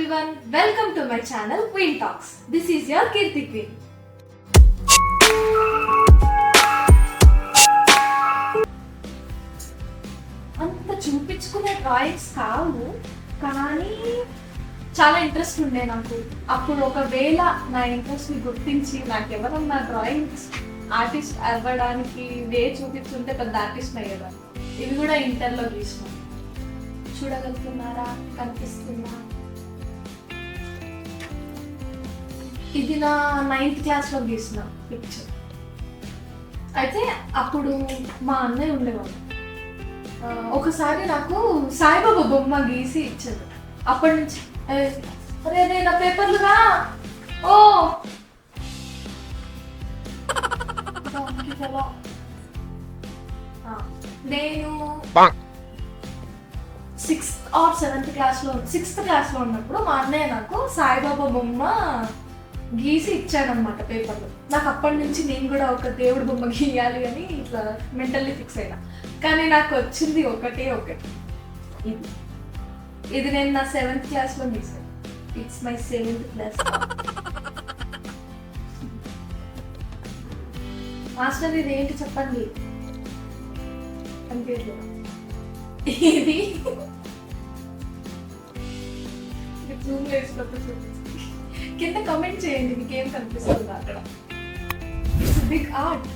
everyone, welcome to my channel Queen Talks. This is your Kirti Queen. అంత చూపించుకునే drawings కావు, కానీ చాలా interest ఉండే నాకు. అప్పుడు ఒకవేళ నా ఇంట్రెస్ట్ని గుర్తించి నాకు ఎవరన్నా డ్రాయింగ్స్ ఆర్టిస్ట్ అవ్వడానికి వే చూపిస్తుంటే పెద్ద ఆర్టిస్ట్ అయ్యేదాన్ని. ఇవి కూడా ఇంటర్లో గీసిన. చూడగలుగుతున్నారా? కనిపిస్తుందా? ఇది నా 9th క్లాస్లో గీసిన పిక్చర్. అయితే అప్పుడు మా అన్నయ్య ఉండేవాడు. ఒకసారి నాకు సాయిబాబా బొమ్మ గీసి ఇచ్చాడు. అప్పటి నుంచి అరే అదే నా పేపర్లుగా ఓ నేను 6th or 7th క్లాస్లో 6th క్లాస్లో ఉన్నప్పుడు మా అన్నయ్య నాకు సాయిబాబా బొమ్మ గీసి ఇచ్చాడనమాట పేపర్లో. నాకు అప్పటి నుంచి నేను కూడా ఒక దేవుడి బొమ్మ గీయాలి అని ఇట్లా మెంటల్లీ ఫిక్స్ అయినా. కానీ నాకు వచ్చింది ఒకటి ఇది నేను నా 7th క్లాస్లో గీసాను. It's my 7th class. Master ఇది ఏంటి చెప్పండి అంటే ఇది జూమ్ వేసినప్పుడు చూపించి కింద కమెంట్ చేయండి మీకేం కనిపిస్తుంది అక్కడ. Big art.